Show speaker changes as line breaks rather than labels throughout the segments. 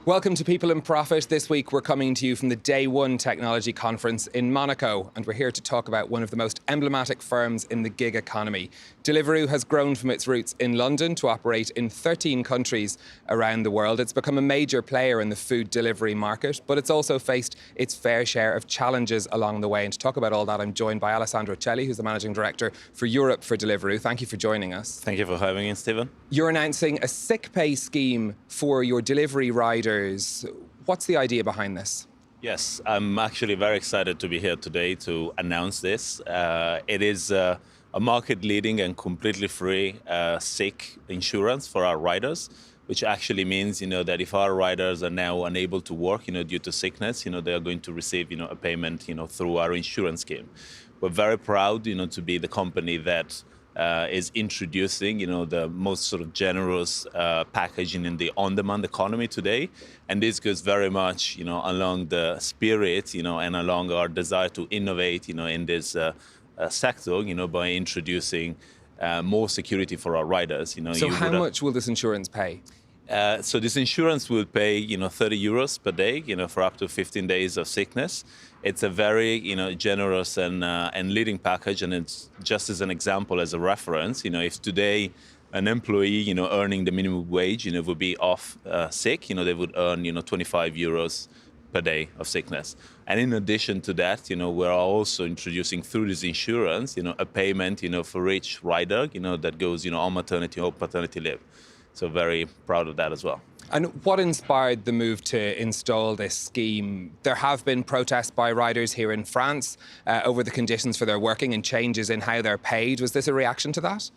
Welcome to People in Profit. This week we're coming to you from the DayOne Technology Conference in Monaco, and we're here to talk about one of the most emblematic firms in the gig economy. Deliveroo has grown from its roots in London to operate in 13 countries around the world. It's become a major player in the food delivery market, but it's also faced its fair share of challenges along the way. And to talk about all that, I'm joined by Alessandro Celli, who's the Managing Director for Europe for Deliveroo. Thank you for joining us.
Thank you for having me, Stephen.
You're announcing a sick pay scheme for your delivery riders. What's the idea behind this?
Yes, I'm actually very excited to be here today to announce this. It is a market-leading and completely free sick insurance for our riders, which actually means, that if our riders are now unable to work, due to sickness, they are going to receive, a payment, through our insurance scheme. We're very proud, to be the company that is introducing, the most sort of generous packaging in the on-demand economy today. And this goes very much, along the spirit, and along our desire to innovate, in this sector, by introducing more security for our riders.
So how much will this insurance pay?
So this insurance will pay, 30 euros per day, for up to 15 days of sickness. It's a very, generous and leading package, and it's just as an example, as a reference. If today an employee, earning the minimum wage, would be off sick, they would earn, 25 euros per day of sickness. And in addition to that, we're also introducing through this insurance, a payment, for each rider, that goes, on maternity or paternity leave. So very proud of that as well.
And what inspired the move to install this scheme? There have been protests by riders here in France over the conditions for their working and changes in how they're paid. Was this a reaction to that?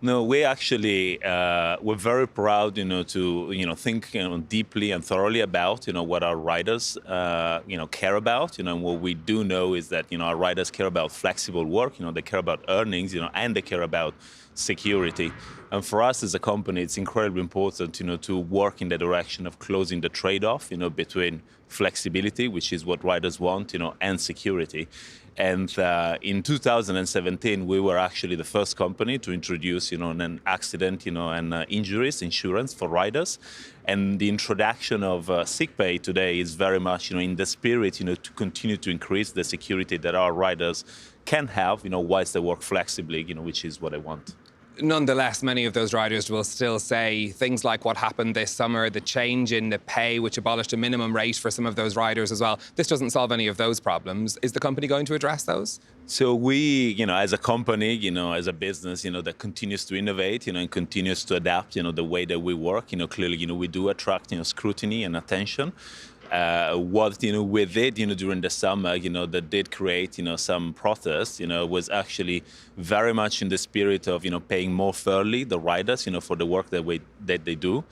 No, we actually we're very proud, to think deeply and thoroughly about what our riders care about. And what we do know is that our riders care about flexible work. They care about earnings. And they care about security. And for us as a company, it's incredibly important, to work in the direction of closing the trade-off, between flexibility, which is what riders want, and security. And in 2017, we were actually the first company to introduce, an accident, and injuries insurance for riders. And the introduction of sick pay today is very much, in the spirit, to continue to increase the security that our riders can have, whilst they work flexibly, which is what I want.
Nonetheless, many of those riders will still say things like what happened this summer, the change in the pay, which abolished a minimum rate for some of those riders as well. This doesn't solve any of those problems. Is the company going to address those?
So we, as a company, as a business, that continues to innovate, and continues to adapt, the way that we work, clearly, we do attract, scrutiny and attention. What we did during the summer that did create some protests was actually very much in the spirit of paying more fairly the riders for the work that they do,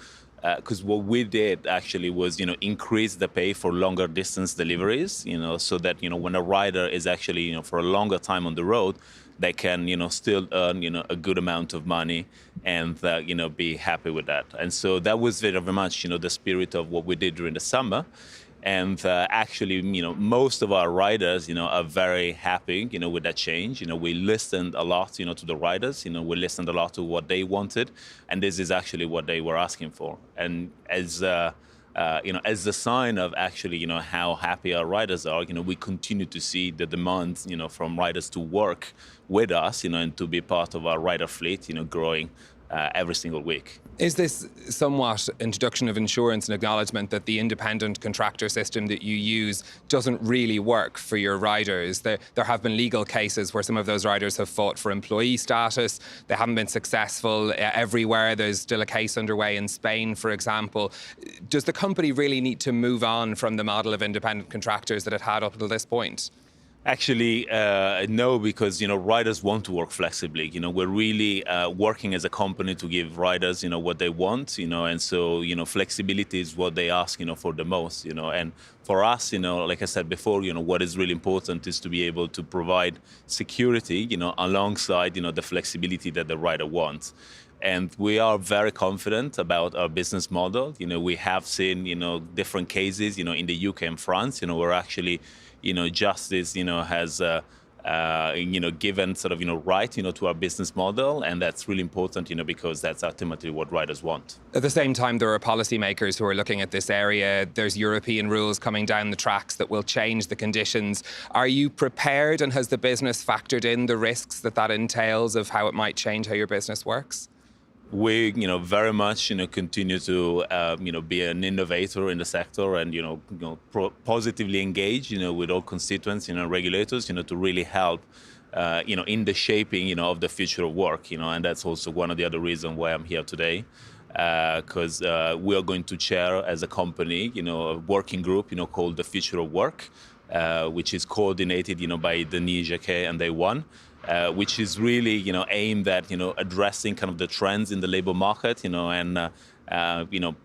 because what we did actually was increase the pay for longer distance deliveries, so that when a rider is actually for a longer time on the road, they can still earn a good amount of money and be happy with that. And so that was very much the spirit of what we did during the summer. And actually, most of our riders, are very happy, with that change. We listened a lot, to the riders. We listened a lot to what they wanted, and this is actually what they were asking for. And as as a sign of actually, how happy our riders are, we continue to see the demand, from riders to work with us, and to be part of our rider fleet, growing every single week.
Is this somewhat introduction of insurance and acknowledgement that the independent contractor system that you use doesn't really work for your riders? There have been legal cases where some of those riders have fought for employee status. They haven't been successful everywhere. There's still a case underway in Spain, for example. Does the company really need to move on from the model of independent contractors that it had up until this point?
Actually, no, because, riders want to work flexibly. We're really working as a company to give riders, what they want, and so, flexibility is what they ask, for the most, and for us, like I said before, what is really important is to be able to provide security, alongside, the flexibility that the rider wants. And we are very confident about our business model. We have seen, different cases, in the UK and France, where actually, justice, has given sort of, right, to our business model. And that's really important, because that's ultimately what riders want.
At the same time, there are policymakers who are looking at this area. There's European rules coming down the tracks that will change the conditions. Are you prepared, and has the business factored in the risks that entails of how it might change how your business works?
We, very much, continue to, be an innovator in the sector and, positively engage, with all constituents, regulators, to really help, in the shaping, of the future of work, and that's also one of the other reasons why I'm here today, because we are going to chair as a company, a working group, called the Future of Work, which is coordinated, by Denis Jacquet and DayOne. Which is really, aimed at, addressing kind of the trends in the labor market, and,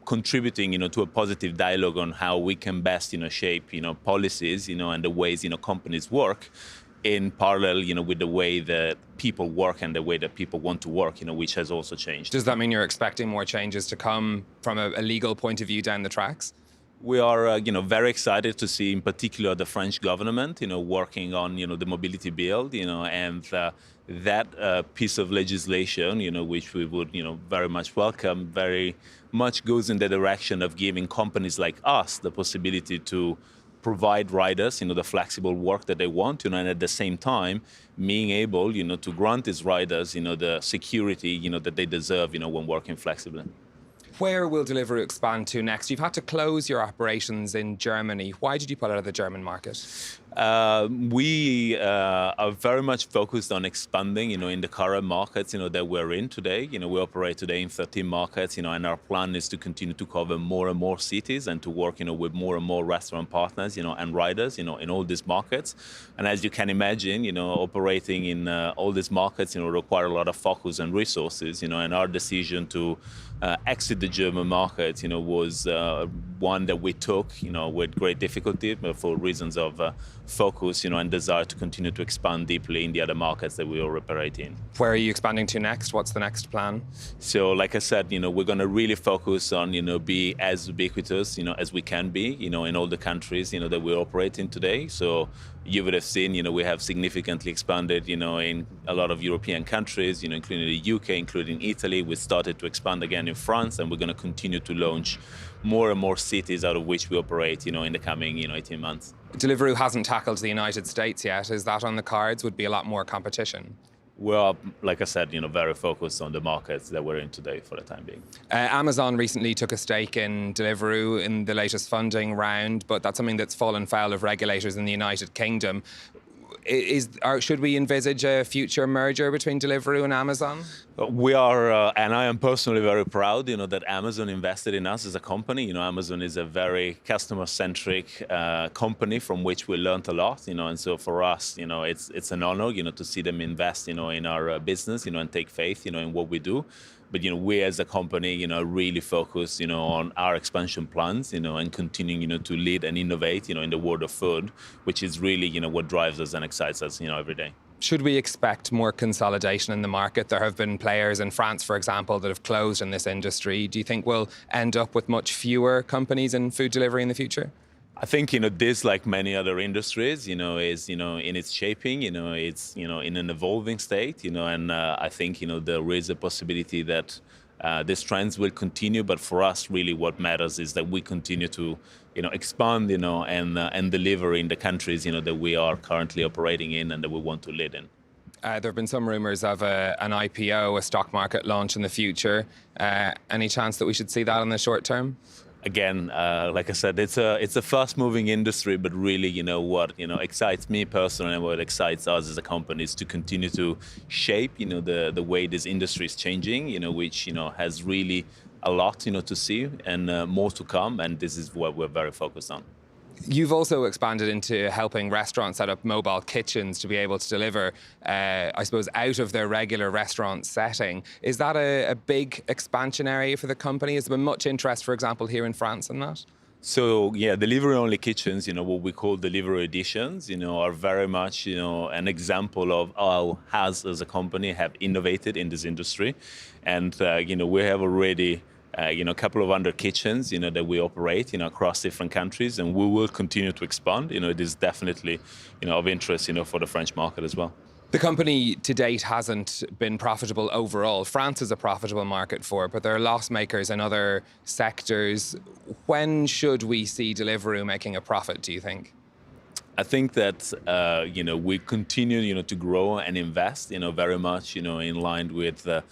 contributing, to a positive dialogue on how we can best, shape, policies, and the ways, companies work in parallel, with the way that people work and the way that people want to work, which has also changed.
Does that mean you're expecting more changes to come from a legal point of view down the tracks?
We are, very excited to see, in particular, the French government, working on, the mobility bill, and that piece of legislation, which we would, very much welcome, very much goes in the direction of giving companies like us the possibility to provide riders, the flexible work that they want, and at the same time, being able, to grant these riders, the security, that they deserve, when working flexibly.
Where will Deliveroo expand to next? You've had to close your operations in Germany. Why did you pull out of the German market?
We are very much focused on expanding, in the current markets, that we're in today. We operate today in 13 markets, and our plan is to continue to cover more and more cities and to work, with more and more restaurant partners, and riders, in all these markets. And as you can imagine, operating in all these markets, require a lot of focus and resources, and our decision to exit the German market, was one that we took, with great difficulty, but for reasons of focus, and desire to continue to expand deeply in the other markets that we all operate in.
Where are you expanding to next? What's the next plan?
So, like I said, we're going to really focus on, be as ubiquitous, as we can be, in all the countries, that we operate in today. So you would have seen, we have significantly expanded, in a lot of European countries, including the UK, including Italy. We started to expand again in France, and we're going to continue to launch more and more cities out of which we operate, in the coming, 18 months.
Deliveroo hasn't tackled the United States yet. Is that on the cards? Would be a lot more competition?
Well, like I said, very focused on the markets that we're in today for the time being.
Amazon recently took a stake in Deliveroo in the latest funding round, but that's something that's fallen foul of regulators in the United Kingdom. Should we envisage a future merger between Deliveroo and Amazon?
We are, and I am personally very proud, that Amazon invested in us as a company. Amazon is a very customer-centric company from which we learned a lot, and so for us, it's an honor, to see them invest, in our business, and take faith, in what we do. But, we as a company, really focus, on our expansion plans, and continuing, to lead and innovate, in the world of food, which is really, what drives us and excites us, every day.
Should we expect more consolidation in the market? There have been players in France, for example, that have closed in this industry. Do you think we'll end up with much fewer companies in food delivery in the future?
I think, this, like many other industries, is, in its shaping, it's, in an evolving state, and I think, there is a possibility that these trends will continue. But for us, really, what matters is that we continue to, expand, and deliver in the countries, that we are currently operating in and that we want to lead in.
There have been some rumours of an IPO, a stock market launch in the future. Any chance that we should see that in the short term?
Again, like I said, it's a fast-moving industry, but really, what excites me personally and what excites us as a company is to continue to shape, the way this industry is changing, which has really a lot, to see and more to come, and this is what we're very focused on.
You've also expanded into helping restaurants set up mobile kitchens to be able to deliver, I suppose, out of their regular restaurant setting. Is that a big expansion area for the company? Has there been much interest, for example, here in France in that?
So, yeah, delivery-only kitchens, what we call delivery editions, are very much, an example of how us as a company have innovated in this industry. And, we have already a couple of hundred kitchens, that we operate, across different countries, and we will continue to expand. It is definitely, of interest, for the French market as well.
The company to date hasn't been profitable overall. France is a profitable market for it, but there are loss makers in other sectors. When should we see Deliveroo making a profit, do you think?
I think that we continue to grow and invest very much in line with the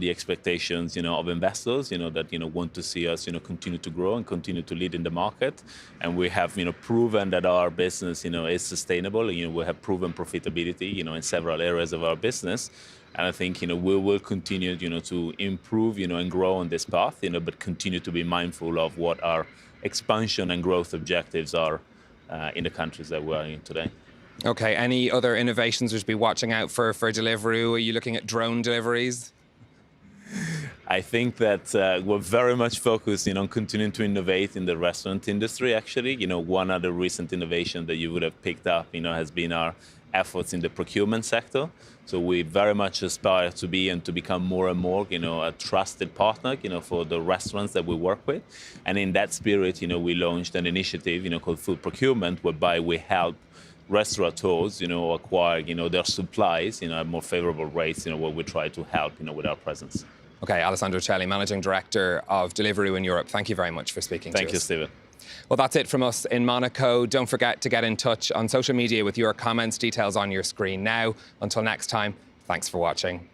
expectations of investors that want to see us continue to grow and continue to lead in the market. And we have proven that our business is sustainable. We have proven profitability in several areas of our business. And I think we will continue to improve and grow on this path, but continue to be mindful of what our expansion and growth objectives are in the countries that we're in today.
Okay, any other innovations we should be watching out for Deliveroo? Are you looking at drone deliveries?
I think that we're very much focused on continuing to innovate in the restaurant industry, actually. One other recent innovation that you would have picked up, has been our efforts in the procurement sector. So we very much aspire to be and to become more and more, a trusted partner, for the restaurants that we work with. And in that spirit, we launched an initiative, called Food Procurement, whereby we help restaurateurs, acquire, their supplies, at more favorable rates, where we try to help, with our presence.
Okay, Alessandro Celli, Managing Director of Deliveroo in Europe. Thank you very much for speaking to us.
Thank you, Stephen.
Well, that's it from us in Monaco. Don't forget to get in touch on social media with your comments, details on your screen now. Until next time, thanks for watching.